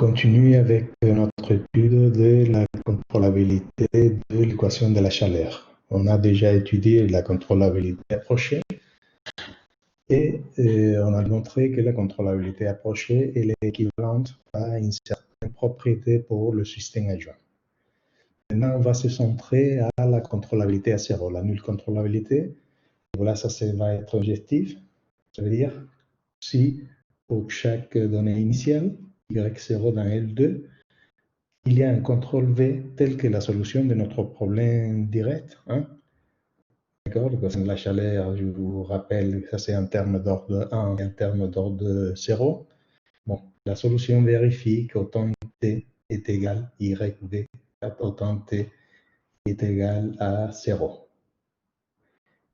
continue avec notre étude de la contrôlabilité de l'équation de la chaleur. On a déjà étudié la contrôlabilité approchée et on a montré que la contrôlabilité approchée elle est équivalente à une certaine propriété pour le système adjoint. Maintenant, on va se centrer à la contrôlabilité à zéro, la nulle contrôlabilité. Voilà, ça va être objectif. Ça veut dire si pour chaque donnée initiale, y0 dans L2, il y a un contrôle V tel que la solution de notre problème direct. Hein? D'accord? L'équation de la chaleur, je vous rappelle, ça c'est un terme d'ordre 1 et un terme d'ordre 0. Bon, la solution vérifie qu'autant T est égal à YV, autant T est égal à 0.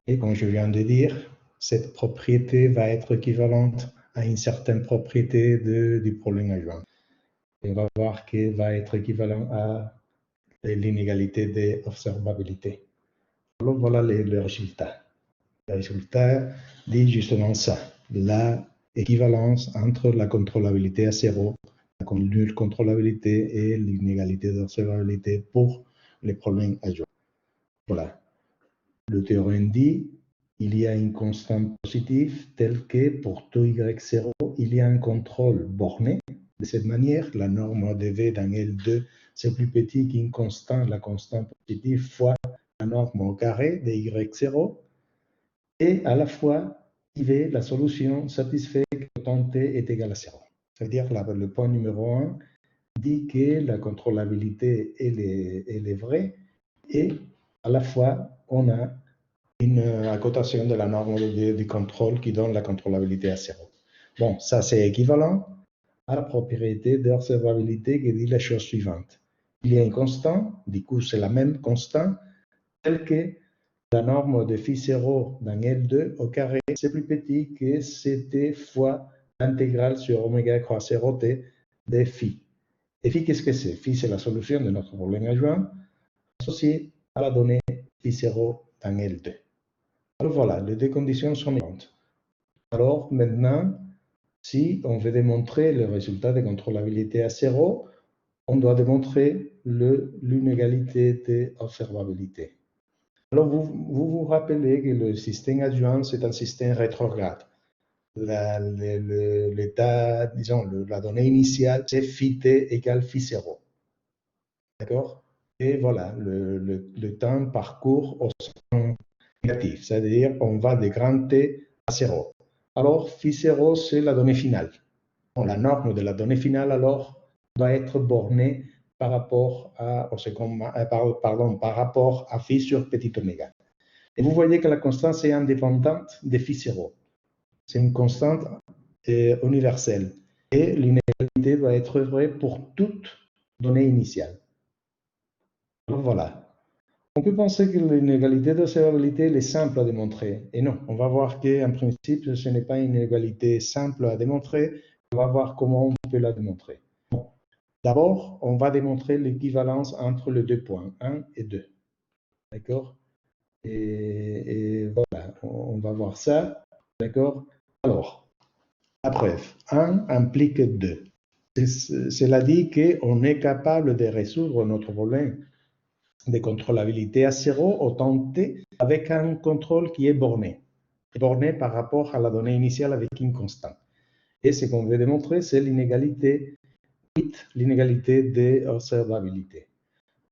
Et comme je viens de dire, cette propriété va être équivalente à une certaine propriété du problème adjoint. Et on va voir qu'elle va être équivalent à l'inégalité d'observabilité. Alors voilà le résultat. Le résultat dit justement ça, la équivalence entre la contrôlabilité à zéro, la nulle contrôlabilité et l'inégalité d'observabilité pour les problèmes adjoints. Voilà. Le théorème dit il y a une constante positive telle que pour tout y0, il y a un contrôle borné. De cette manière, la norme de V dans L2, c'est plus petit qu'une constante, la constante positive fois la norme au carré de y0. Et à la fois, IV, la solution satisfait que tant T est égal à 0. C'est-à-dire le point numéro 1 dit que la contrôlabilité elle est vraie et à la fois, on a une accotation de la norme du contrôle qui donne la contrôlabilité à 0. Bon, ça c'est équivalent à la propriété d'observabilité qui dit la chose suivante. Il y a une constante, du coup c'est la même constante, telle que la norme de phi 0 dans L2 au carré, c'est plus petit que Ct fois l'intégrale sur oméga croix 0t de phi. Et phi, qu'est-ce que c'est? Phi, c'est la solution de notre problème adjoint associée à la donnée phi 0 dans L2. Alors voilà, les deux conditions sont évidentes. Alors maintenant, si on veut démontrer le résultat de contrôlabilité à 0, on doit démontrer l'inégalité d'observabilité. Alors vous rappelez que le système adjoint, c'est un système rétrograde. L'état, disons, la donnée initiale, c'est phi t égale phi 0. D'accord? Et voilà, le temps parcourt au sens négatif, c'est-à-dire on va de grand T à 0. Alors, phi 0, c'est la donnée finale. Bon, la norme de la donnée finale, alors, doit être bornée par rapport à, par rapport à phi sur petit oméga. Et vous voyez que la constante est indépendante de phi 0. C'est une constante universelle. Et l'inégalité doit être vraie pour toute donnée initiale. Alors voilà. On peut penser que l'inégalité d'observabilité est simple à démontrer. Et non, on va voir qu'en principe, ce n'est pas une inégalité simple à démontrer. On va voir comment on peut la démontrer. Bon. D'abord, on va démontrer l'équivalence entre les deux points, 1 et 2. D'accord? Et voilà, on va voir ça. D'accord? Alors, la preuve, 1 implique 2. Cela dit qu'on est capable de résoudre notre problème de contrôlabilité à 0 autant T avec un contrôle qui est borné par rapport à la donnée initiale avec une constante. Et ce qu'on veut démontrer, c'est l'inégalité d'observabilité.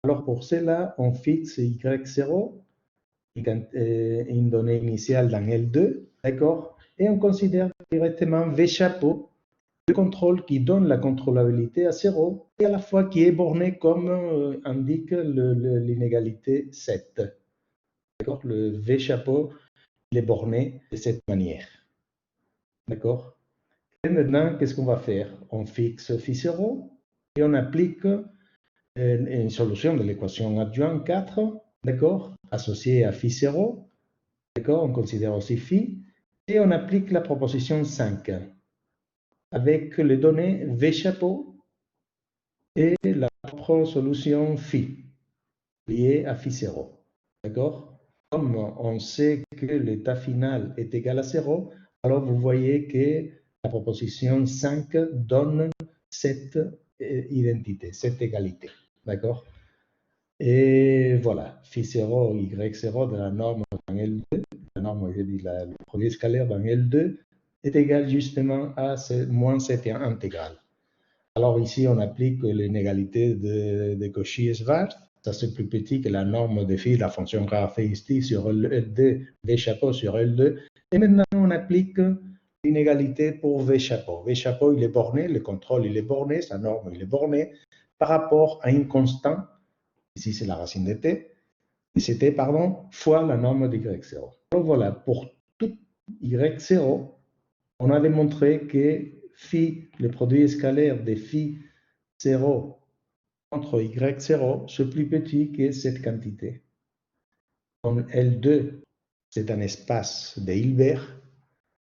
Alors pour cela, on fixe y0, une donnée initiale dans L2, d'accord? Et on considère directement V chapeau, le contrôle qui donne la contrôlabilité à 0 et à la fois qui est borné comme indique l'inégalité 7. D'accord? Le V chapeau, il est borné de cette manière. D'accord? Et maintenant, qu'est-ce qu'on va faire? On fixe phi 0 et on applique une solution de l'équation adjointe 4, d'accord? Associée à phi 0, d'accord? On considère aussi phi et on applique la proposition 5. Avec les données V chapeau et la propre solution phi liée à phi 0. D'accord? Comme on sait que l'état final est égal à 0, alors vous voyez que la proposition 5 donne cette identité, cette égalité. D'accord? Et voilà, phi0, y0 de la norme dans L2, la norme, je dis, le produit scalaire dans L2 est égal justement à moins cette intégrale. Alors ici, on applique l'inégalité de Cauchy-Schwarz. Ça, c'est plus petit que la norme de phi, la fonction caractéristique sur L2, V chapeau sur L2. Et maintenant, on applique l'inégalité pour V chapeau. V chapeau, il est borné, le contrôle, il est borné, sa norme, il est borné par rapport à une constante. Ici, c'est la racine de t. Et c'était, pardon, fois la norme de y0. Donc voilà, pour tout y0, on a démontré que phi, le produit scalaire de phi 0 entre y0, c'est plus petit que cette quantité. Comme L2, c'est un espace de Hilbert,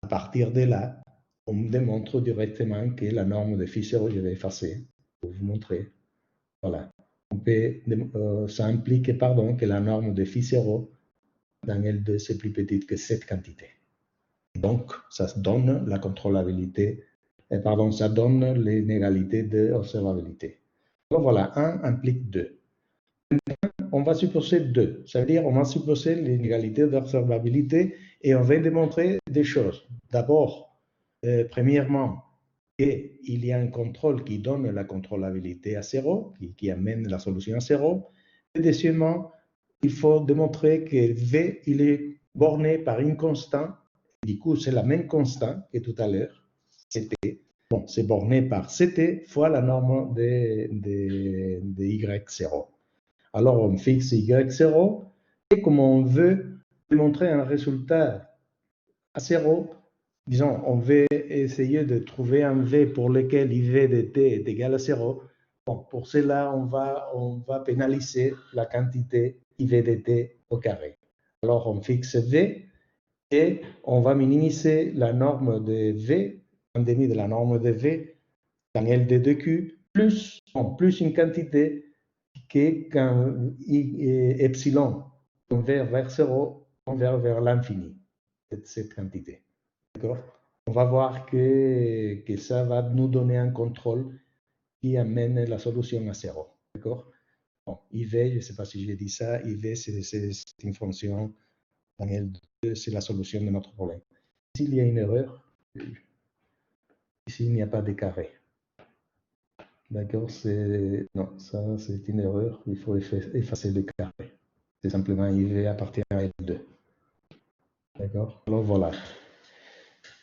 à partir de là, on démontre directement que la norme de phi 0, je vais effacer pour vous montrer. Voilà. Ça implique que la norme de phi 0 dans L2, c'est plus petite que cette quantité. Donc, ça donne la contrôlabilité, ça donne l'inégalité d'observabilité. Donc voilà, 1 implique 2. On va supposer 2, ça veut dire on va supposer l'inégalité d'observabilité et on va démontrer des choses. D'abord, premièrement, qu'il y a un contrôle qui donne la contrôlabilité à 0, qui amène la solution à 0. Et deuxièmement, il faut démontrer que V, il est borné par une constante. Du coup, c'est la même constante que tout à l'heure, CT. Bon, c'est borné par CT fois la norme de Y0. Alors, on fixe Y0 et comme on veut démontrer un résultat à 0, disons, on veut essayer de trouver un V pour lequel IV de t est égal à 0. Bon, pour cela, on va pénaliser la quantité IV de t au carré. Alors, on fixe V et on va minimiser la norme de V, un demi de la norme de V, dans L de 2Q, plus une quantité qui est quand epsilon converge vers 0, converge vers l'infini, cette quantité. D'accord? On va voir que ça va nous donner un contrôle qui amène la solution à 0. D'accord? Bon, IV, je ne sais pas si j'ai dit ça, IV, c'est une fonction dans L2, c'est la solution de notre problème. S'il y a une erreur, ici, il n'y a pas de carré. D'accord? Non, ça, c'est une erreur. Il faut effacer le carré. C'est simplement IV appartient à L2. D'accord? Alors, voilà.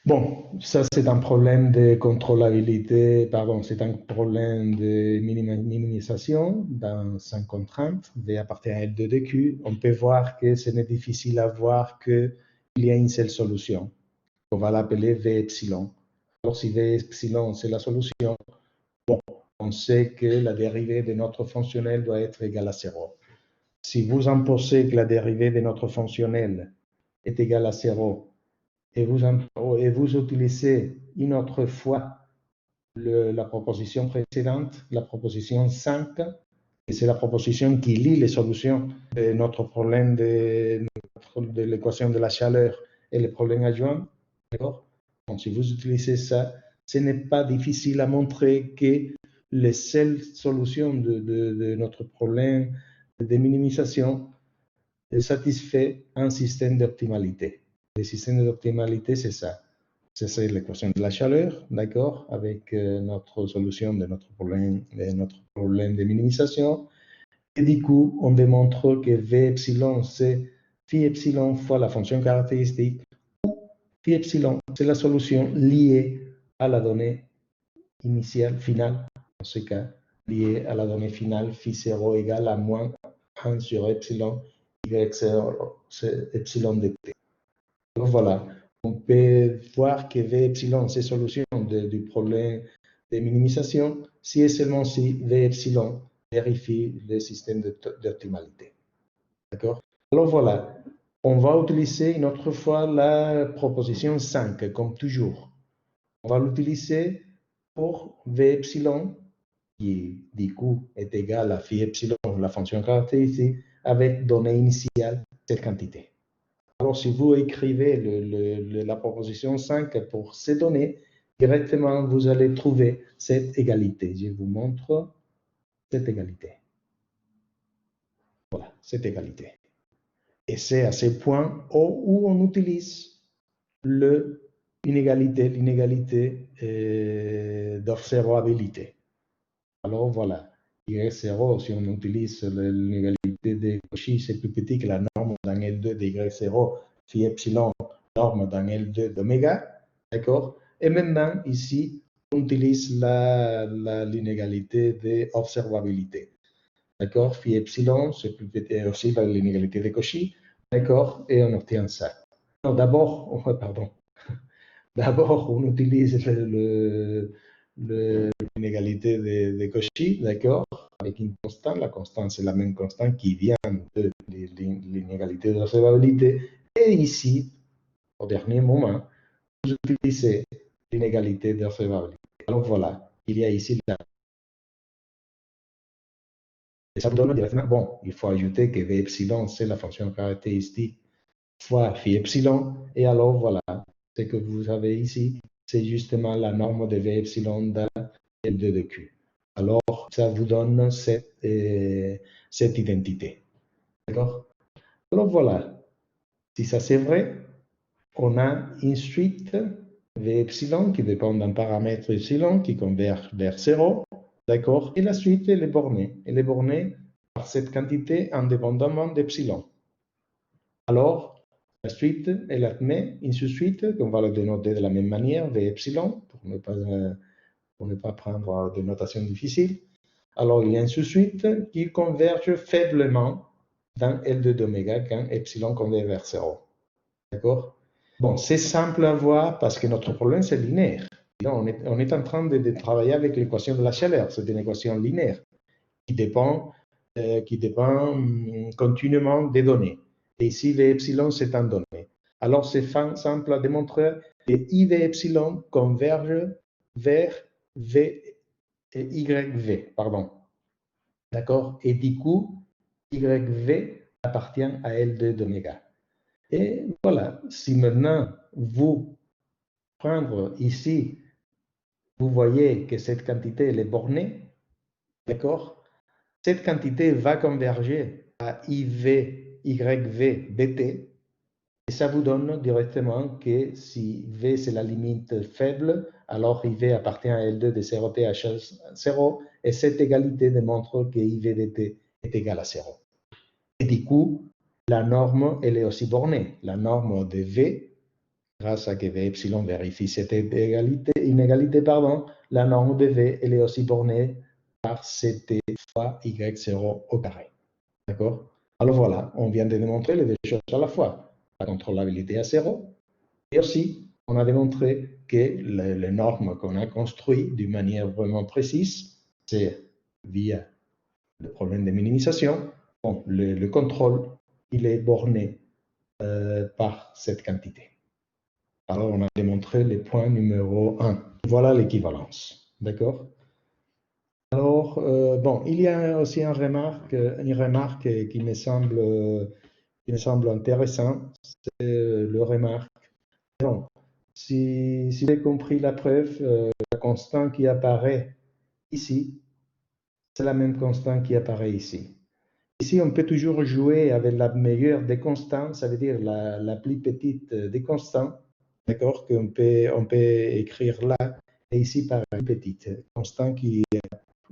Bon, ça, c'est un problème de contrôlabilité, pardon, c'est un problème de minimisation dans 5 contraintes. V appartient à L2 de Q. On peut voir que ce n'est difficile à voir qu'il y a une seule solution. On va l'appeler V epsilon. Alors, si V epsilon, c'est la solution, bon, on sait que la dérivée de notre fonctionnel doit être égale à 0. Si vous imposez que la dérivée de notre fonctionnel est égale à 0, et vous utilisez une autre fois la proposition précédente, la proposition 5, et c'est la proposition qui lie les solutions de notre problème de l'équation de la chaleur et les problèmes adjoints. D'accord? Donc, si vous utilisez ça, ce n'est pas difficile à montrer que les seules solutions de notre problème de minimisation satisfait un système d'optimalité. Le système d'optimalité, c'est ça. C'est l'équation de la chaleur, d'accord, avec notre solution de notre problème de minimisation. Et du coup, on démontre que V epsilon, c'est phi epsilon fois la fonction caractéristique, ou phi epsilon, c'est la solution liée à la donnée initiale, finale, dans ce cas, liée à la donnée finale, phi 0 égale à moins 1 sur epsilon, y0, c'est epsilon de t. Donc voilà, on peut voir que V epsilon, c'est solution du problème de minimisation si et seulement si V epsilon vérifie le système d'optimalité. D'accord? Alors voilà, on va utiliser une autre fois la proposition 5, comme toujours. On va l'utiliser pour V epsilon, qui du coup est égal à phi epsilon, la fonction caractéristique, avec donnée initiale, cette quantité. Alors, si vous écrivez la proposition 5 pour ces données, directement, vous allez trouver cette égalité. Je vous montre cette égalité. Voilà, cette égalité. Et c'est à ce point où on utilise l'inégalité d'observabilité. Alors voilà, Y0, si on utilise l'inégalité de Cauchy, c'est plus petit que la norme dans L2 de Y0, phi epsilon, norme dans L2 d'oméga, d'accord? Et maintenant, ici, on utilise l'inégalité d'observabilité, d'accord? Phi epsilon, c'est plus petit aussi l'inégalité de Cauchy, d'accord? Et on obtient ça. D'abord, pardon. D'abord, on utilise l'inégalité de Cauchy, d'accord, avec une constante. La constante, c'est la même constante qui vient de l'inégalité d'observabilité. Et ici, au dernier moment, vous utilisez l'inégalité d'observabilité. Alors voilà, il y a ici la. Et ça vous donne directement, bon, il faut ajouter que V epsilon, c'est la fonction caractéristique fois phi epsilon. Et alors voilà, ce que vous avez ici, c'est justement la norme de V epsilon dans L2 de Q. Alors, ça vous donne cette identité. D'accord? Alors voilà, si ça c'est vrai, on a une suite V epsilon qui dépend d'un paramètre epsilon qui converge vers 0. D'accord? Et la suite, elle est bornée. Elle est bornée par cette quantité indépendamment d'epsilon. Alors, la suite, elle admet une sous-suite qu'on va le dénoter de la même manière, V epsilon, pour ne pas prendre de notation difficile. Alors, il y a une sous-suite qui converge faiblement dans L2 d'oméga quand epsilon converge vers 0. D'accord? Bon, c'est simple à voir parce que notre problème, c'est linéaire. On est en train de travailler avec l'équation de la chaleur. C'est une équation linéaire qui dépend continuellement des données. Et ici, V epsilon, c'est un donné. Alors, c'est simple à démontrer que IV epsilon converge vers V et YV, pardon. D'accord? Et du coup, YV appartient à L2 d'oméga. Et voilà, si maintenant vous prendre ici, vous voyez que cette quantité elle est bornée, d'accord? Cette quantité va converger à IV, YV, BT, et ça vous donne directement que si V c'est la limite faible, alors IV appartient à L2 de 0T à 0, et cette égalité démontre que IV dt est égal à 0. Et du coup, la norme, elle est aussi bornée. La norme de V, grâce à que V epsilon vérifie cette inégalité, la norme de V, elle est aussi bornée par CT fois Y0 au carré. D'accord? Alors voilà, on vient de démontrer les deux choses à la fois. La contrôlabilité à 0, et aussi, on a démontré que les normes qu'on a construites d'une manière vraiment précise, c'est via le problème de minimisation. Bon, le contrôle, il est borné par cette quantité. Alors, on a démontré le point numéro 1. Voilà l'équivalence. D'accord? Alors, bon, il y a aussi une remarque qui me semble intéressante. C'est le remarque. Bon, si vous avez compris la preuve, la constante qui apparaît ici, c'est la même constante qui apparaît ici. Ici, on peut toujours jouer avec la meilleure des constantes, ça veut dire la plus petite des constantes, d'accord, qu'on peut écrire là, et ici par la plus petite, constante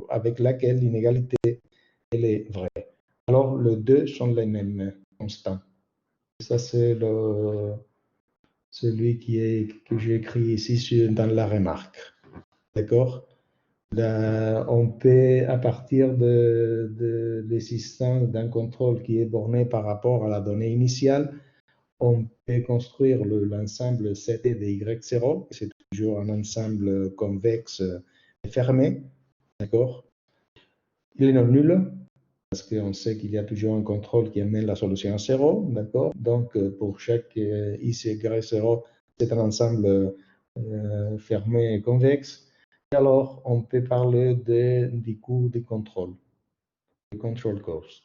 avec laquelle l'inégalité elle est vraie. Alors, les deux sont les mêmes constants. Ça, c'est celui que j'ai écrit ici dans la remarque. D'accord? On peut, à partir de l'existence d'un contrôle qui est borné par rapport à la donnée initiale, on peut construire l'ensemble CT de Y0, c'est toujours un ensemble convexe fermé, d'accord? Il est non nul, parce qu'on sait qu'il y a toujours un contrôle qui amène la solution à 0, d'accord? Donc, pour chaque Y0, c'est un ensemble fermé et convexe. Et alors, on peut parler du coût de contrôle, du control cost.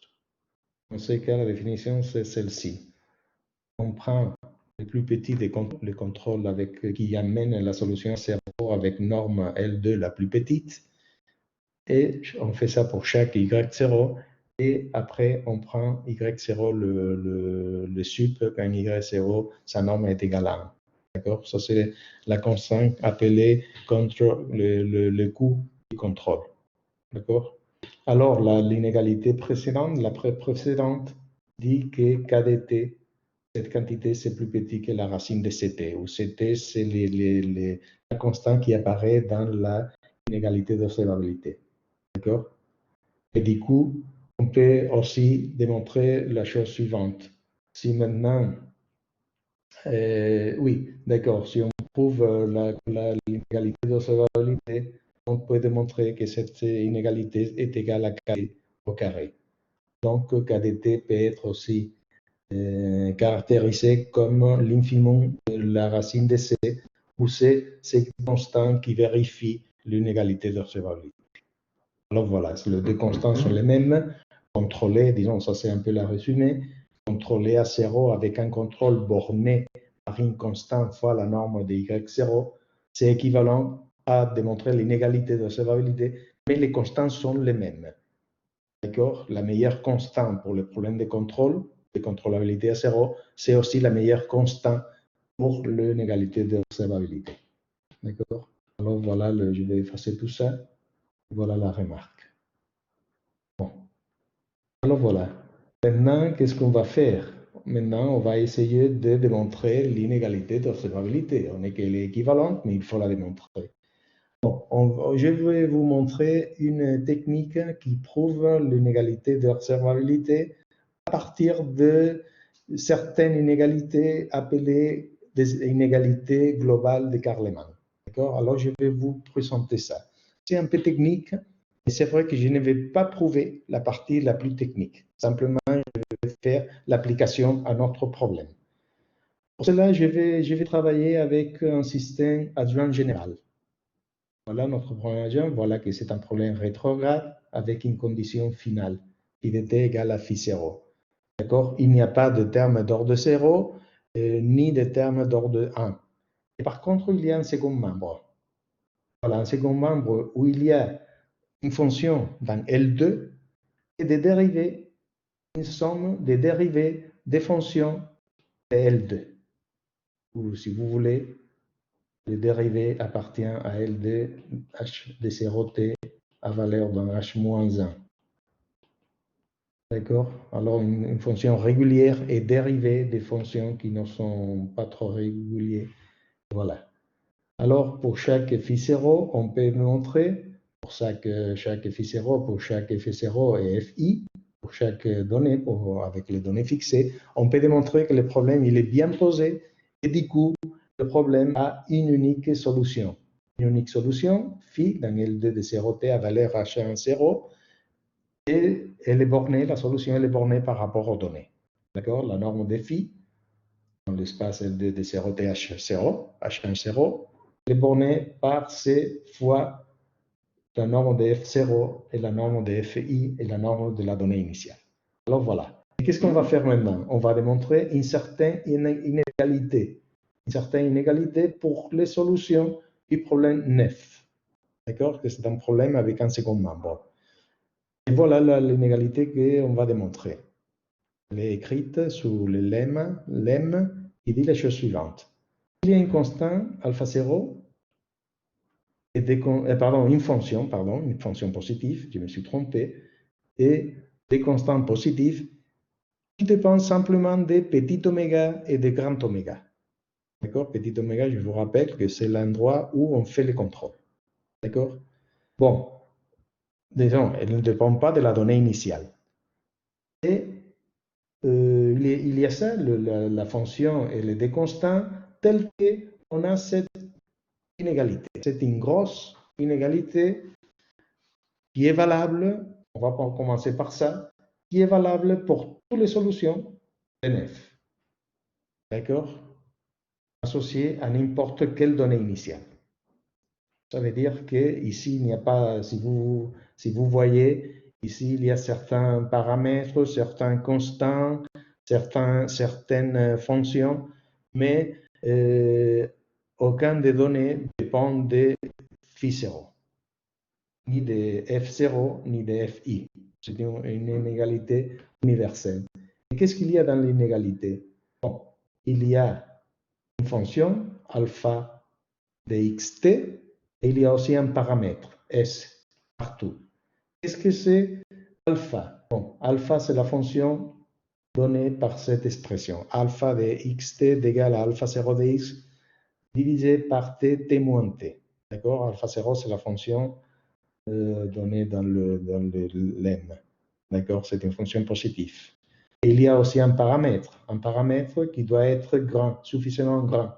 On sait que la définition, c'est celle-ci. On prend le plus petit des contrôles, le contrôle qui amène la solution 0 avec norme L2 la plus petite. Et on fait ça pour chaque Y0. Et après, on prend Y0, le sup, quand Y0, sa norme est égale à 1. D'accord? Ça, c'est la constante appelée le coût du contrôle. D'accord? Alors, l'inégalité précédente, la précédente, dit que KDT, cette quantité, c'est plus petit que la racine de CT, où CT, c'est la constante qui apparaît dans l'inégalité d'observabilité. D'accord? Et du coup, on peut aussi démontrer la chose suivante. Si maintenant, oui, d'accord, si on prouve l'inégalité d'observabilité, on peut démontrer que cette inégalité est égale à KD au carré. Donc, KDT peut être aussi caractérisé comme l'infimum de la racine de C, où c'est une constante qui vérifie l'inégalité d'observabilité. Alors voilà, les deux constantes sont les mêmes, contrôlées, disons, ça c'est un peu la résumé, contrôlées à 0 avec un contrôle borné par une constante fois la norme de Y0, c'est équivalent à démontrer l'inégalité d'observabilité, mais les constantes sont les mêmes. D'accord? La meilleure constante pour le problème de contrôle, de contrôlabilité à 0, c'est aussi la meilleure constante pour l'inégalité d'observabilité. D'accord? Alors voilà, je vais effacer tout ça. Voilà la remarque. Bon. Alors voilà. Maintenant, qu'est-ce qu'on va faire? Maintenant, on va essayer de démontrer l'inégalité d'observabilité. On est qu'elle est équivalente, mais il faut la démontrer. Bon, je vais vous montrer une technique qui prouve l'inégalité d'observabilité à partir de certaines inégalités appelées des inégalités globales de Karlemann. D'accord? Alors, je vais vous présenter ça. C'est un peu technique, et c'est vrai que je ne vais pas prouver la partie la plus technique. Simplement, je vais faire l'application à notre problème. Pour cela, je vais travailler avec un système adjoint général. Voilà notre problème adjoint. Voilà que c'est un problème rétrograde avec une condition finale, phi de t égale à phi 0. D'accord? Il n'y a pas de terme d'ordre 0, ni de terme d'ordre 1. Et par contre, il y a un second membre. Voilà, un second membre où il y a une fonction dans L2 et des dérivés, une somme des dérivés des fonctions de L2. Ou si vous voulez, le dérivé appartient à L2 h de 0t à valeur d'un h-1. D'accord? Alors, une fonction régulière est dérivée des fonctions qui ne sont pas trop régulières. Voilà. Alors, pour chaque phi 0, on peut montrer, pour chaque phi 0, pour chaque f0 et fi, pour chaque donnée, avec les données fixées, on peut démontrer que le problème il est bien posé et du coup, le problème a une unique solution. Une unique solution, phi dans L2 de 0t à valeur h1 0, et elle est bornée, la solution elle est bornée par rapport aux données. D'accord? La norme de phi, dans l'espace L2 de 0t h1 0, est bornée par C fois la norme de F0 et la norme de FI et la norme de la donnée initiale. Alors voilà. Qu'est-ce qu'on va faire maintenant? On va démontrer une certaine inégalité. Une certaine inégalité pour les solutions du problème 9. D'accord? Que c'est un problème avec un second membre. Et voilà l'inégalité qu'on va démontrer. Elle est écrite sous le lemme qui dit la chose suivante. Il y a une constante alpha 0 et une fonction positive, je me suis trompé, et des constantes positives qui dépendent simplement de petit oméga et de grand oméga. D'accord? Petit oméga, je vous rappelle que c'est l'endroit où on fait les contrôles. D'accord? Bon, disons, elle ne dépend pas de la donnée initiale. Et il y a ça, la fonction et les deux constants, telles qu'on a cette inégalité. C'est une grosse inégalité qui est valable, on va commencer par ça, qui est valable pour toutes les solutions de F. D'accord? Associées à n'importe quelle donnée initiale. Ça veut dire qu'ici, il n'y a pas, si vous voyez, ici, il y a certains paramètres, certains constants, certaines fonctions mais aucun des données dépend de phi 0, ni de f0, ni de fi. C'est une inégalité universelle. Et qu'est-ce qu'il y a dans l'inégalité? Bon, il y a une fonction alpha de xt, et il y a aussi un paramètre s partout. Qu'est-ce que c'est alpha? Bon, alpha, c'est la fonction donnée par cette expression. Alpha de xt égale à alpha 0 de x divisé par t moins t. D'accord? Alpha 0, c'est la fonction donnée dans le lemme. D'accord? C'est une fonction positive. Et il y a aussi un paramètre qui doit être grand, suffisamment grand.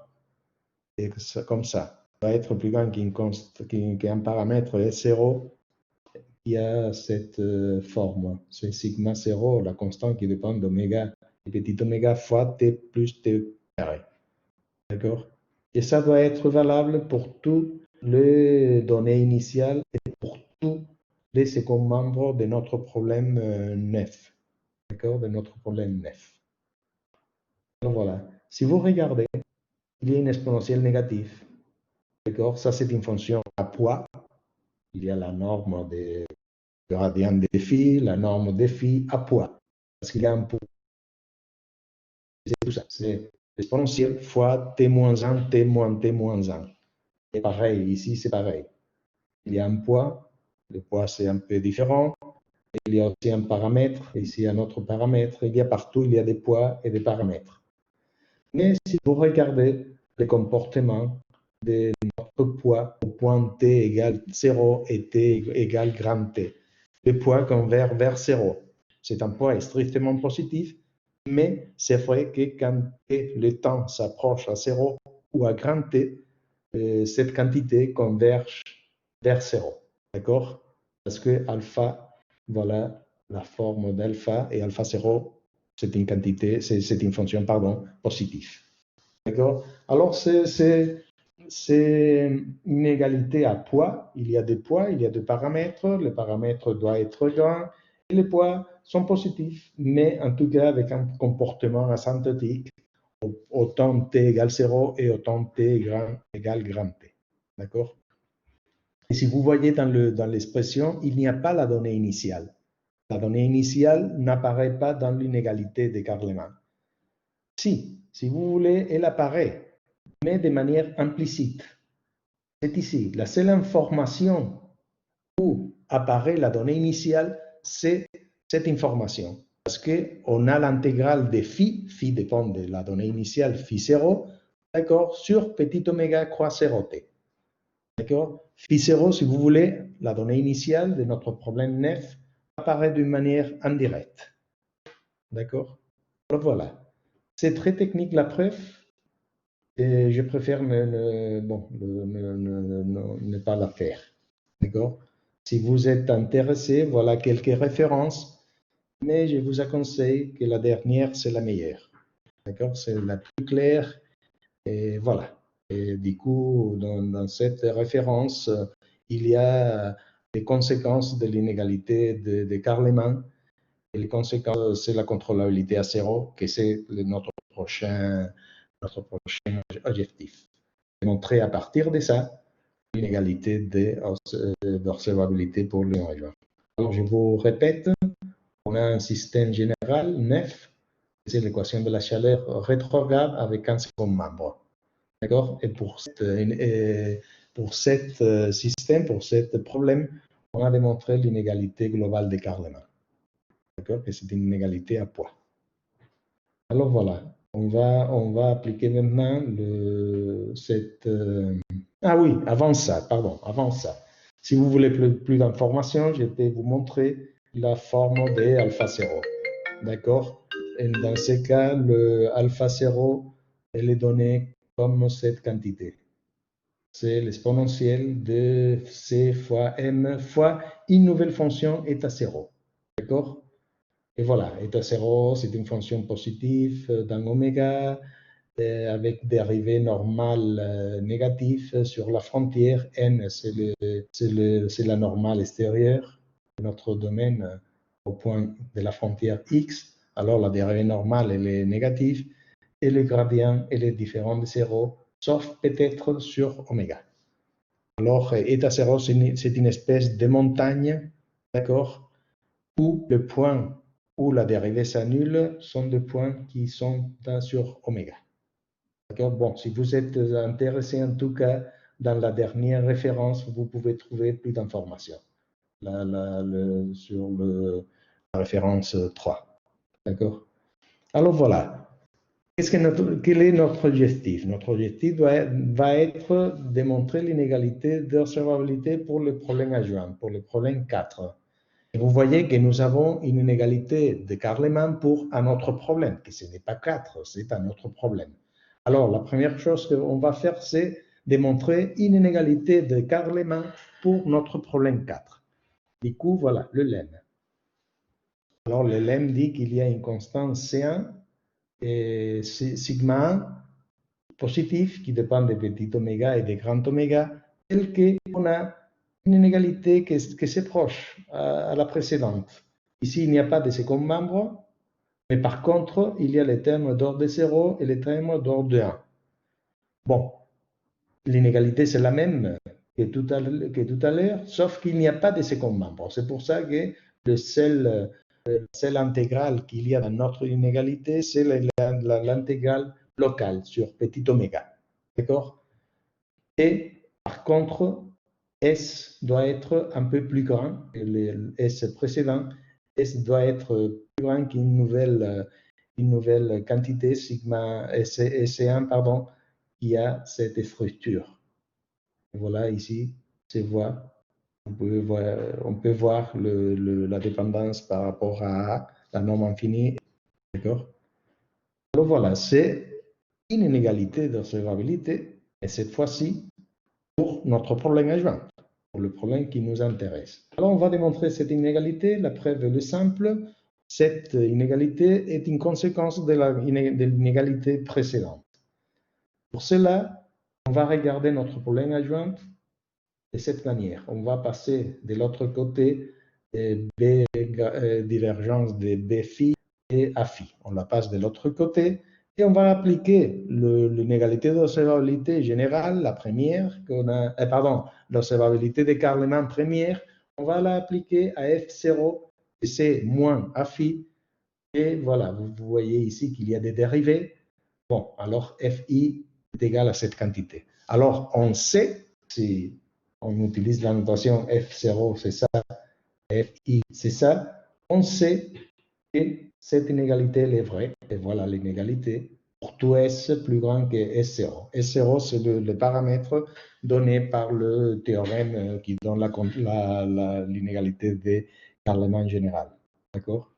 Et comme ça, doit être plus grand qu'un paramètre S0. Il y a cette forme, c'est sigma 0, la constante qui dépend d'oméga, et petit oméga fois t plus t carré. D'accord? Et ça doit être valable pour toutes les données initiales et pour tous les seconds membres de notre problème nef. D'accord? De notre problème nef. Donc voilà. Si vous regardez, il y a une exponentielle négative. D'accord? Ça, c'est une fonction à poids. Il y a la norme de gradient de phi, la norme de phi à poids. Parce qu'il y a un poids. C'est tout ça. C'est exponentielle fois t moins 1, t moins t moins 1. Et pareil, ici, c'est pareil. Il y a un poids. Le poids, c'est un peu différent. Il y a aussi un paramètre. Ici, un autre paramètre. Il y a partout, il y a des poids et des paramètres. Mais si vous regardez le comportement de notre poids au point t égale 0 et t égale grand T, le poids converge vers 0. C'est un poids strictement positif, mais c'est vrai que quand le temps s'approche à 0 ou à grand T, cette quantité converge vers 0. D'accord? Parce que alpha, voilà la forme d'alpha, et alpha 0, c'est une quantité, c'est une fonction, pardon, positive. D'accord? Alors, c'est une égalité à poids. Il y a des poids, il y a des paramètres. Les paramètres doivent être grands et les poids sont positifs, mais en tout cas avec un comportement asymptotique, autant t égale 0 et autant t égale grand T. D'accord? Et si vous voyez dans l'expression, il n'y a pas la donnée initiale. La donnée initiale n'apparaît pas dans l'inégalité de Carleman. Si vous voulez, elle apparaît, mais de manière implicite. C'est ici. La seule information où apparaît la donnée initiale, c'est cette information. Parce qu'on a l'intégrale de phi dépend de la donnée initiale, phi 0, d'accord, sur petit oméga croix 0t. D'accord? Phi 0, si vous voulez, la donnée initiale de notre problème nef apparaît d'une manière indirecte. D'accord? Alors voilà. C'est très technique la preuve. Et je préfère ne pas la faire. D'accord? Si vous êtes intéressé, voilà quelques références, mais je vous conseille que la dernière, c'est la meilleure. D'accord? C'est la plus claire. Et voilà. Et du coup, dans cette référence, il y a les conséquences de l'inégalité de Carleman. Et les conséquences, c'est la contrôlabilité à zéro, que c'est notre prochain objectif. Montrer à partir de ça l'inégalité d'observabilité pour les règles. Alors, je vous répète, on a un système général, nef, c'est l'équation de la chaleur rétrograde avec un second membre. D'accord? Et pour cet système, pour ce problème, on a démontré l'inégalité globale de Carleman. D'accord? Et c'est une inégalité à poids. Alors voilà, on va appliquer maintenant Ah oui, avant ça. Si vous voulez plus d'informations, je vais vous montrer la forme de alpha 0. D'accord? Et dans ce cas, le alpha 0, elle est donnée comme cette quantité. C'est l'exponentielle de c fois m fois une nouvelle fonction eta 0. D'accord? Et voilà, eta 0, c'est une fonction positive dans oméga, avec dérivée normale négative sur la frontière. N, c'est la normale extérieure de notre domaine au point de la frontière X. Alors la dérivée normale, elle est négative. et le gradient est le différent de 0, sauf peut-être sur oméga. Alors, eta 0, c'est une espèce de montagne, d'accord, où le point où la dérivée s'annule sont des points qui sont sur oméga. D'accord. Bon, si vous êtes intéressé en tout cas dans la dernière référence, vous pouvez trouver plus d'informations sur la référence 3. D'accord. Alors voilà. Quel est notre objectif? Notre objectif va être de montrer l'inégalité d'observabilité pour le problème adjoint, pour le problème 4. Et vous voyez que nous avons une inégalité de Karlemann pour un autre problème, que ce n'est pas 4, c'est un autre problème. Alors, la première chose qu'on va faire, c'est démontrer une inégalité de Karlemann pour notre problème 4. Du coup, voilà le lemme. Alors, le lemme dit qu'il y a une constante C1 et sigma positif qui dépend de petit oméga et de grand oméga, tel qu'on a une inégalité qui est proche à la précédente. Ici, il n'y a pas de second membre, mais par contre, il y a les termes d'ordre de 0 et les termes d'ordre de 1. Bon, l'inégalité, c'est la même que tout à l'heure, sauf qu'il n'y a pas de second membre. C'est pour ça que le seul intégrale qu'il y a dans notre inégalité, c'est l'intégrale locale sur petit oméga. D'accord? Et par contre, S doit être un peu plus grand que le S précédent. S doit être plus grand qu'une nouvelle quantité, sigma S1, pardon, qui a cette structure. Et voilà, ici, on peut voir la dépendance par rapport à la norme infinie. D'accord? Alors voilà, c'est une inégalité d'observabilité, et cette fois-ci, pour notre problème adjoint, pour le problème qui nous intéresse. Alors, on va démontrer cette inégalité. La preuve est simple. Cette inégalité est une conséquence de l'inégalité précédente. Pour cela, on va regarder notre problème adjoint de cette manière. On va passer de l'autre côté B divergence de B phi et A phi. On la passe de l'autre côté. Et on va appliquer l'inégalité d'observabilité générale, la première, l'observabilité de Karlemann première, on va l'appliquer à F0, et c'est moins A phi. Et voilà, vous voyez ici qu'il y a des dérivés. Bon, alors Fi est égal à cette quantité. Alors, on sait, si on utilise la notation F0, c'est ça, Fi, c'est ça, on sait que cette inégalité elle est vraie, et voilà l'inégalité, pour tout S plus grand que S0. S0, c'est le paramètre donné par le théorème qui donne l'inégalité de Karlemann général. D'accord?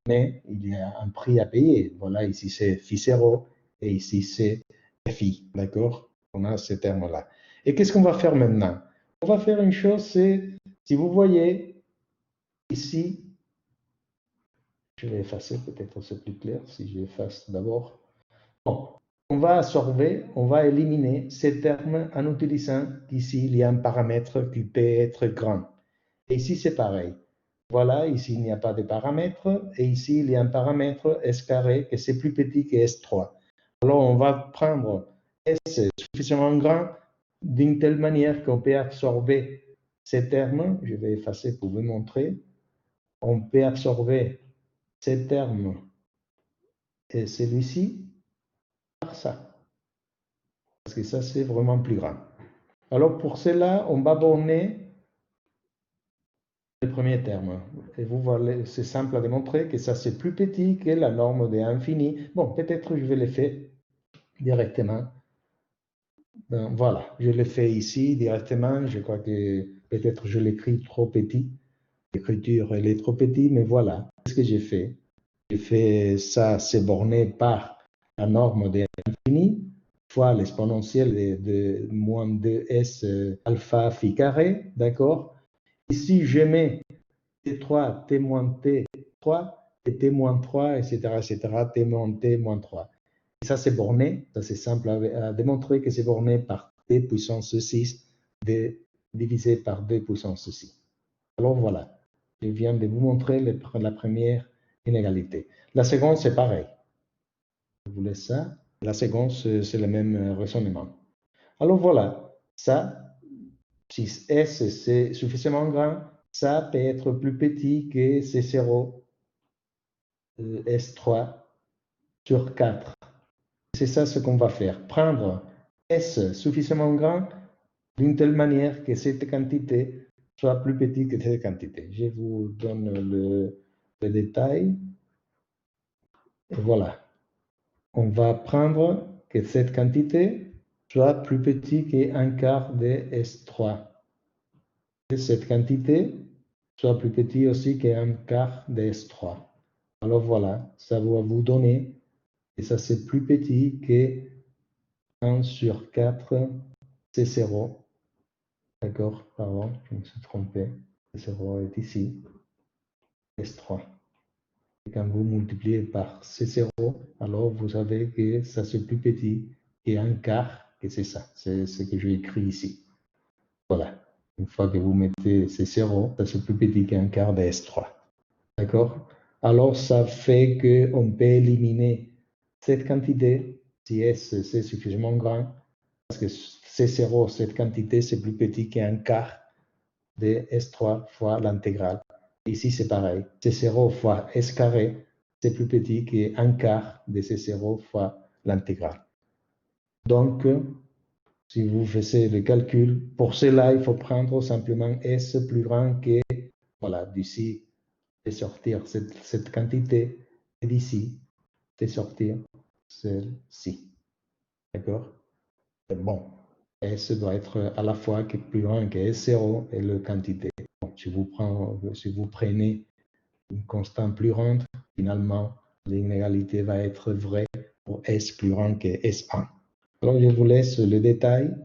Mais il y a un prix à payer. Voilà, ici c'est Phi0 et ici c'est Fi. D'accord? On a ces termes-là. Et qu'est-ce qu'on va faire maintenant? On va faire une chose, c'est, si vous voyez ici, je vais effacer, peut-être c'est plus clair si j'efface d'abord. Bon, on va absorber, on va éliminer ces termes en utilisant qu'ici il y a un paramètre qui peut être grand. Et ici c'est pareil. Voilà, ici il n'y a pas de paramètre, et ici il y a un paramètre S carré, que c'est plus petit que S3. Alors on va prendre S suffisamment grand d'une telle manière qu'on peut absorber ces termes. Je vais effacer pour vous montrer. On peut absorber ces termes et celui-ci par ça. Parce que ça, c'est vraiment plus grand. Alors pour cela, on va borner le premier terme. Et vous voyez, c'est simple à démontrer que ça, c'est plus petit que la norme de infini. Bon, peut-être je vais le faire directement. Ben, voilà, je le fais ici directement. Je crois que peut-être je l'écris trop petit. L'écriture, elle est trop petite, mais voilà. Qu'est-ce que j'ai fait? J'ai fait ça, c'est borné par la norme de l'infini fois l'exponentielle de moins 2s alpha phi carré, d'accord? Ici, je mets T3, T moins T3, et T moins 3, etc., etc., T moins T moins 3. Et ça, c'est borné, ça c'est simple à démontrer que c'est borné par T puissance 6 divisé par 2 puissance 6. Alors voilà, je viens de vous montrer la première inégalité. La seconde, c'est pareil. Je vous laisse ça. La seconde, c'est le même raisonnement. Alors voilà, ça, si S c'est suffisamment grand, ça peut être plus petit que C0 S3 sur 4. C'est ça ce qu'on va faire. Prendre S suffisamment grand d'une telle manière que cette quantité soit plus petite que cette quantité. Je vous donne le détail. Et voilà. On va prendre que cette quantité soit plus petite qu'un quart de S3. Et cette quantité soit plus petite aussi qu'un quart de S3. Alors voilà, ça va vous donner, et ça c'est plus petit que 1 sur 4 C0. D'accord, pardon, je me suis trompé. C0 est ici, S3. Et quand vous multipliez par C0, alors vous savez que ça c'est plus petit qu'un quart, que c'est ça. C'est ce que j'ai écrit ici. Voilà. Une fois que vous mettez C0, ça c'est plus petit qu'un quart de S3. D'accord? Alors ça fait qu'on peut éliminer cette quantité si S c'est suffisamment grand, parce que C0, cette quantité, c'est plus petit qu'un quart de S3 fois l'intégrale. Ici, c'est pareil. C0 fois S carré, c'est plus petit qu'un quart de C0 fois l'intégrale. Donc, si vous faites le calcul, pour cela, il faut prendre simplement S plus grand que, voilà, d'ici, de sortir cette quantité, et d'ici, de sortir celle-ci. D'accord? Bon, S doit être à la fois plus grand que S0 et la quantité. Bon, si vous prenez une constante plus grande, finalement, l'inégalité va être vraie pour S plus grand que S1. Alors, je vous laisse le détail,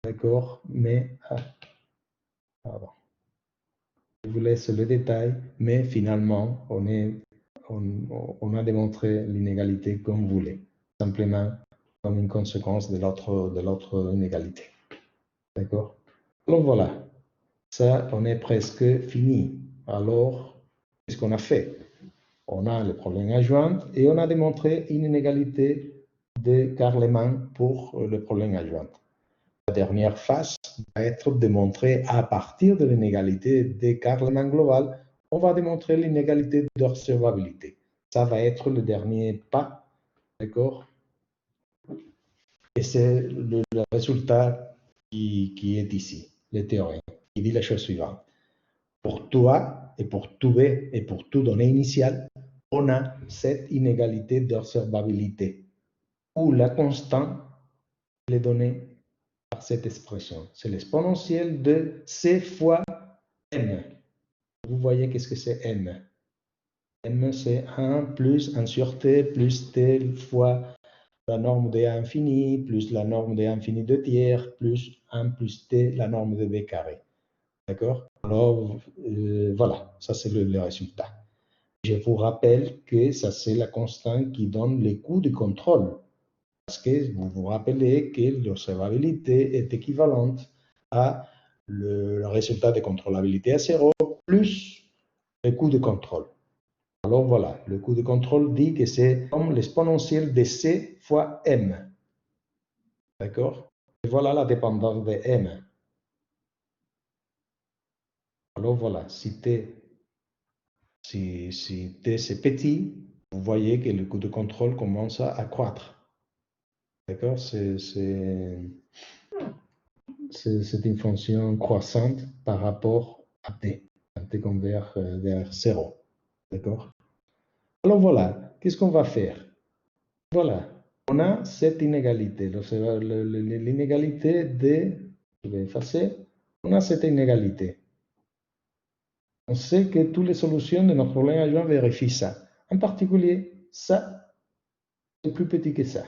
d'accord, mais pardon. Je vous laisse le détail, mais finalement, on a démontré l'inégalité comme vous voulez, simplement comme une conséquence de l'autre inégalité. D'accord? Alors voilà, ça, on est presque fini. Alors, qu'est-ce qu'on a fait? On a le problème adjoint et on a démontré une inégalité de Carleman pour le problème adjoint. La dernière phase va être démontrée à partir de l'inégalité de Carleman global. On va démontrer l'inégalité d'observabilité. Ça va être le dernier pas, d'accord? Et c'est le résultat qui est ici, le théorème, qui dit la chose suivante. Pour tout A et pour tout B et pour toute donnée initiale, on a cette inégalité d'observabilité où la constante est donnée par cette expression. C'est l'exponentielle de C fois M. Vous voyez qu'est-ce que c'est M? M, c'est 1 plus 1 sur T plus T fois la norme de A infini plus la norme de A infini de tiers plus 1 plus T, la norme de B carré. D'accord? Alors, voilà, ça c'est le résultat. Je vous rappelle que ça c'est la constante qui donne les coûts de contrôle. Parce que vous vous rappelez que l'observabilité est équivalente à le résultat de contrôlabilité à 0 plus le coût de contrôle. Alors voilà, le coût de contrôle dit que c'est comme l'exponentielle de C fois M. D'accord? Et voilà la dépendance de M. Alors voilà, si T c'est petit, vous voyez que le coût de contrôle commence à croître. D'accord? C'est une fonction croissante par rapport à T. Quand T converge vers 0. D'accord? Alors voilà, qu'est-ce qu'on va faire? Voilà, on a cette inégalité. L'inégalité de, je vais effacer, on a cette inégalité. On sait que toutes les solutions de notre problème adjoint vérifient ça. En particulier, ça est plus petit que ça.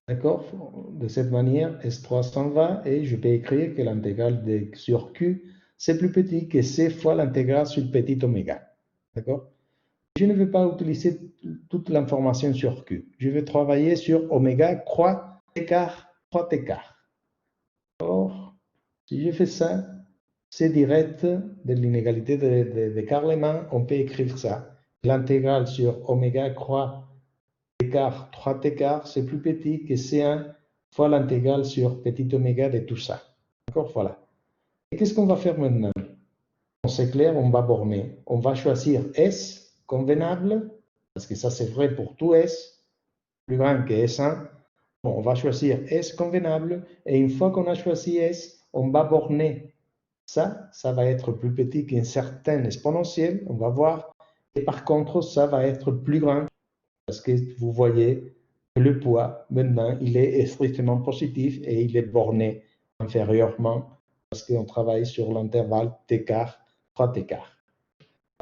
D'accord? De cette manière, S3 s'en va et je peux écrire que l'intégrale sur Q, c'est plus petit que C fois l'intégrale sur petit oméga. D'accord? Je ne vais pas utiliser toute l'information sur Q. Je vais travailler sur oméga croix écart, croix écart. Or, si je fais ça, c'est direct de l'inégalité de Carleman, on peut écrire ça. L'intégrale sur oméga croix d'écart, 3 d'écart, c'est plus petit que C1 fois l'intégrale sur petit oméga de tout ça. D'accord? Voilà. Et qu'est-ce qu'on va faire maintenant? C'est clair, on va borner. On va choisir S convenable, parce que ça c'est vrai pour tout S, plus grand que S1. Bon, on va choisir S convenable, et une fois qu'on a choisi S, on va borner. Ça va être plus petit qu'une certaine exponentielle, on va voir. Et par contre, ça va être plus grand, parce que vous voyez que le poids, maintenant, il est strictement positif et il est borné inférieurement, parce qu'on travaille sur l'intervalle d'écart, 3 d'écart.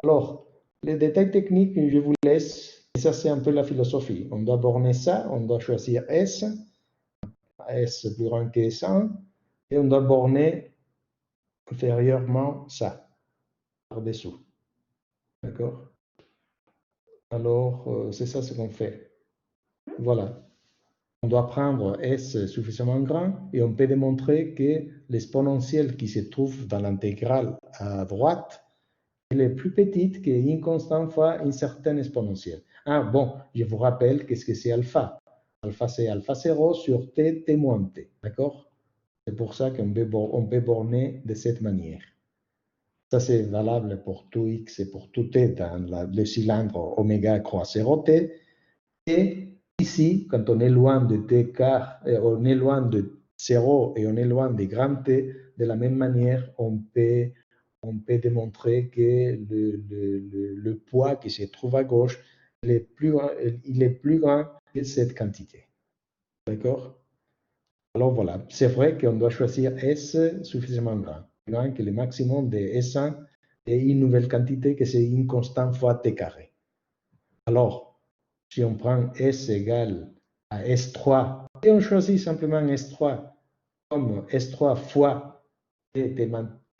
Alors, les détails techniques, je vous laisse. Et ça, c'est un peu la philosophie. On doit borner ça, on doit choisir S plus grand que S1, et on doit borner inférieurement ça, par-dessous. D'accord? Alors, c'est ça ce qu'on fait. Voilà. On doit prendre S suffisamment grand et on peut démontrer que l'exponentielle qui se trouve dans l'intégrale à droite, elle est plus petite qu'une constante fois une certaine exponentielle. Ah bon, je vous rappelle qu'est-ce que c'est alpha. Alpha, c'est alpha 0 sur t, t moins t. D'accord? C'est pour ça qu'on peut borner de cette manière. Ça, c'est valable pour tout x et pour tout t dans le cylindre oméga croix 0t. Et ici, quand on est loin de t car, on est loin de 0 et on est loin des grands t, de la même manière, on peut démontrer que le poids qui se trouve à gauche, il est plus grand que cette quantité. D'accord? Alors voilà, c'est vrai qu'on doit choisir S suffisamment grand, plus grand que le maximum de S1 et une nouvelle quantité que c'est une constante fois t carré. Alors, si on prend S égale à S3 et on choisit simplement S3 comme S3 fois t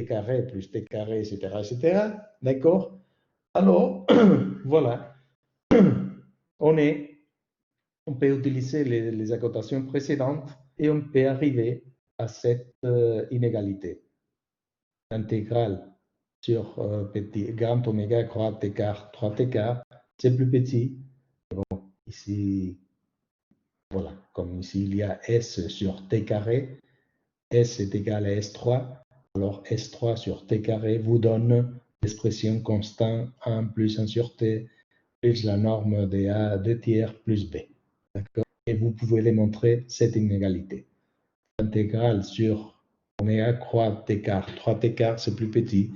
carré plus t carré, etc., d'accord? Alors, voilà, on peut utiliser les accotations précédentes et on peut arriver à cette inégalité. L'intégrale sur petit, grand oméga croix t quart, 3 t quart, c'est plus petit. Bon, ici, voilà, comme ici il y a S sur t carré, S est égal à S3, alors S3 sur t carré vous donne l'expression constante 1 plus 1 sur t plus la norme de A 2 tiers plus B. Et vous pouvez les montrer cette inégalité. L'intégrale sur oméga croix t quart, 3 t quart, c'est plus petit,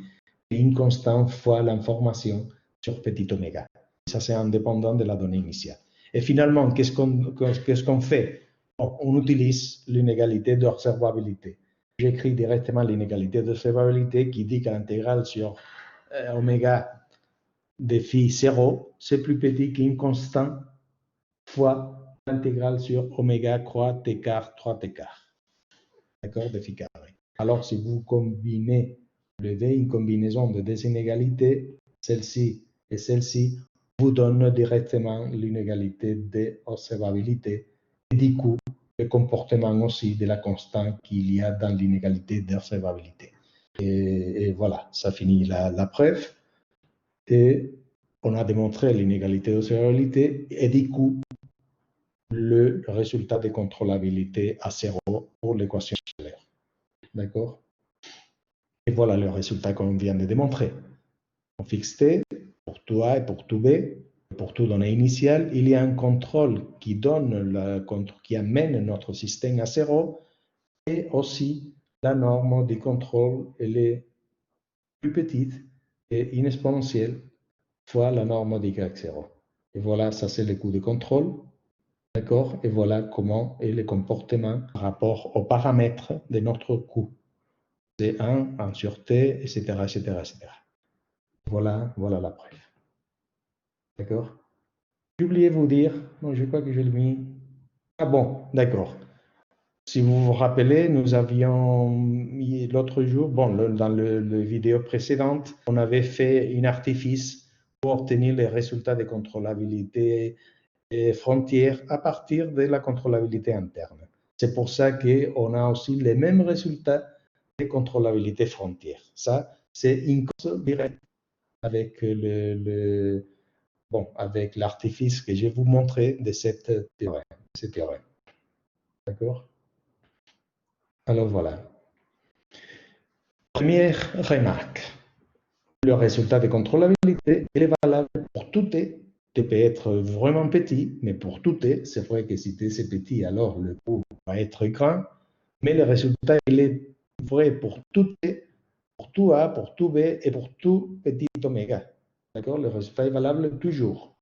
et une constante fois l'information sur petit oméga. Ça, c'est indépendant de la donnée initiale. Et finalement, qu'est-ce qu'on fait? Bon, on utilise l'inégalité d'observabilité. J'écris directement l'inégalité d'observabilité qui dit que l'intégrale sur oméga de phi 0, c'est plus petit qu'une constante fois l'intégrale sur oméga croix t quart, 3 t quart. D'accord, de phi carré. Alors, si vous combinez une combinaison de deux inégalités, celle-ci et celle-ci, vous donne directement l'inégalité d'observabilité et du coup, le comportement aussi de la constante qu'il y a dans l'inégalité d'observabilité. Et voilà, ça finit la preuve. Et on a démontré l'inégalité d'observabilité et du coup, le résultat de contrôlabilité à 0 pour l'équation scalaire. D'accord? Et voilà le résultat qu'on vient de démontrer. On fixe T pour tout A et pour tout B. Pour toute donnée initiale, il y a un contrôle qui amène notre système à 0 et aussi la norme du contrôle, elle est plus petite et une exponentielle fois la norme d'y0. Et voilà, ça c'est le coût de contrôle. D'accord? Et voilà comment est le comportement par rapport aux paramètres de notre coût. T1, 1 sur T, etc., etc., etc. Voilà la preuve. D'accord? J'ai oublié de vous dire, non, je crois que je l'ai mis. Ah bon, d'accord. Si vous vous rappelez, nous avions mis l'autre jour, bon, dans la vidéo précédente, on avait fait un artifice pour obtenir les résultats de contrôlabilité et frontières à partir de la contrôlabilité interne. C'est pour ça qu'on a aussi les mêmes résultats de contrôlabilité frontière. Ça, c'est une cause directe avec bon, avec l'artifice que je vais vous montrer de ce théorème. D'accord? Alors voilà. Première remarque. Le résultat de contrôlabilité, il est valable pour tout T. T peut être vraiment petit, mais pour tout T, c'est vrai que si T c'est petit, alors le coût va être grand. Mais le résultat, il est vrai pour tout T, pour tout A, pour tout B et pour tout petit oméga. D'accord? Le résultat est valable toujours.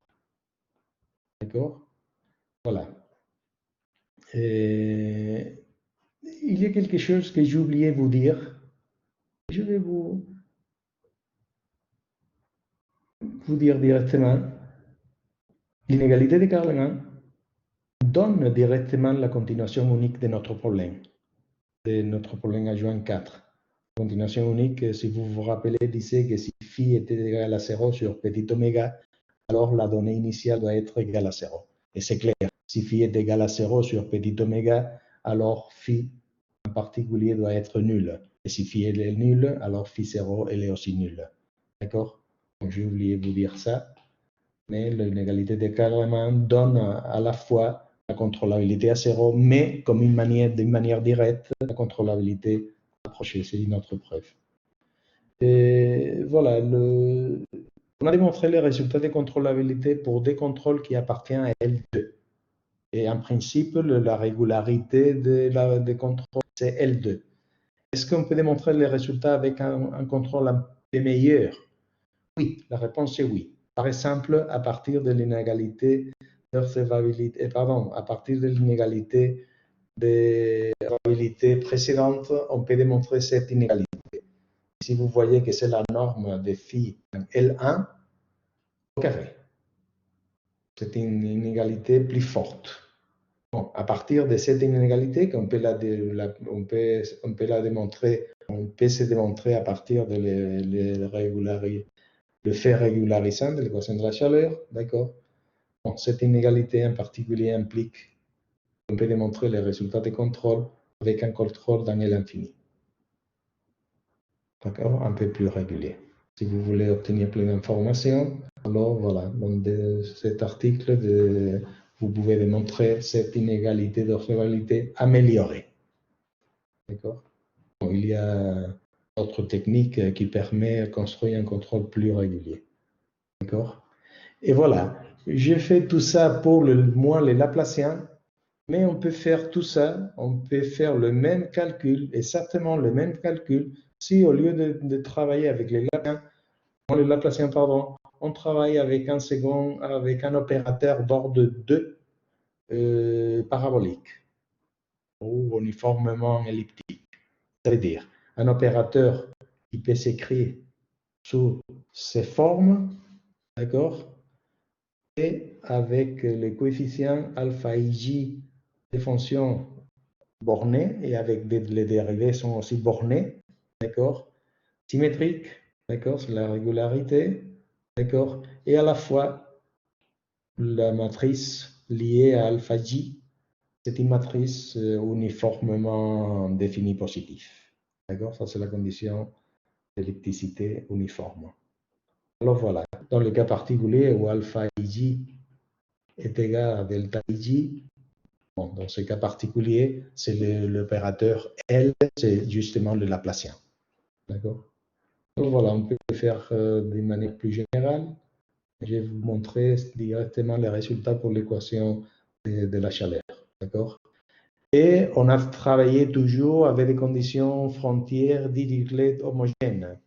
D'accord? Voilà. Et il y a quelque chose que j'ai oublié de vous dire. Je vais vous dire directement. L'inégalité de Carleman donne directement la continuation unique de notre problème adjoint 4. La continuation unique, si vous vous rappelez, disait que si phi était égal à 0 sur petit oméga, alors la donnée initiale doit être égale à 0. Et c'est clair, si phi est égal à 0 sur petit oméga, alors phi en particulier doit être nul. Et si phi est nul, alors phi 0 elle est aussi nulle. D'accord? Donc j'ai oublié de vous dire ça. Mais l'inégalité de Kalman donne à la fois la contrôlabilité à 0, mais comme d'une manière directe, la contrôlabilité approchée. C'est une autre preuve. Et voilà, on a démontré les résultats de contrôlabilité pour des contrôles qui appartiennent à L2. Et en principe, la régularité des contrôles, c'est L2. Est-ce qu'on peut démontrer les résultats avec un contrôle un peu meilleur? Oui, la réponse est oui. Par exemple, à partir de l'inégalité d'observabilité, à partir de l'inégalité de probabilité précédente, on peut démontrer cette inégalité. Si vous voyez que c'est la norme de phi en L1 au carré, c'est une inégalité plus forte. Bon, à partir de cette inégalité, on peut la démontrer, on peut se démontrer à partir de le fait régularisant de l'équation de la chaleur, d'accord? Bon, cette inégalité en particulier implique qu'on peut démontrer les résultats de contrôle avec un contrôle dans l'infini. D'accord? Un peu plus régulier. Si vous voulez obtenir plus d'informations, alors voilà, dans cet article, vous pouvez démontrer cette inégalité d'observabilité améliorée. D'accord? Bon, il y a d'autres techniques qui permettent de construire un contrôle plus régulier. D'accord? Et voilà, j'ai fait tout ça pour moi, les Laplaciens, mais on peut faire tout ça, on peut faire le même calcul, exactement le même calcul, si au lieu de travailler avec les Laplaciens, on travaille avec un opérateur d'ordre 2 parabolique ou uniformément elliptique. Ça veut dire un opérateur qui peut s'écrire sous ces formes, d'accord? Et avec les coefficients alpha et j des fonctions bornées et avec les dérivés sont aussi bornés, d'accord? Symétriques, d'accord? C'est la régularité, d'accord? Et à la fois la matrice liée à alpha j, c'est une matrice uniformément définie positive, d'accord? Ça c'est la condition d'ellipticité uniforme. Alors voilà, dans le cas particulier où alpha ij est égal à delta ij, bon, dans ce cas particulier, c'est l'opérateur L, c'est justement le Laplacien. D'accord? Donc voilà, on peut le faire d'une manière plus générale. Je vais vous montrer directement les résultats pour l'équation de la chaleur. D'accord? Et on a travaillé toujours avec des conditions frontières Dirichlet homogènes.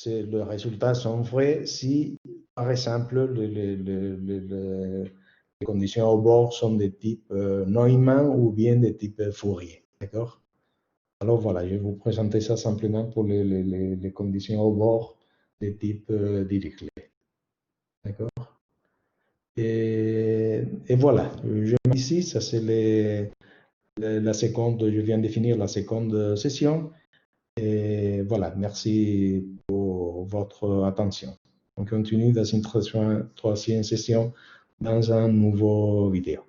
Les résultats sont vrais si, par exemple, les conditions au bord sont de type Neumann ou bien de type Fourier. D'accord? Alors voilà, je vais vous présenter ça simplement pour les conditions au bord de type Dirichlet. D'accord? Et voilà, je mets ici, ça c'est la seconde, je viens de finir la seconde session. Et voilà, merci pour votre attention. On continue dans une troisième session dans un nouveau vidéo.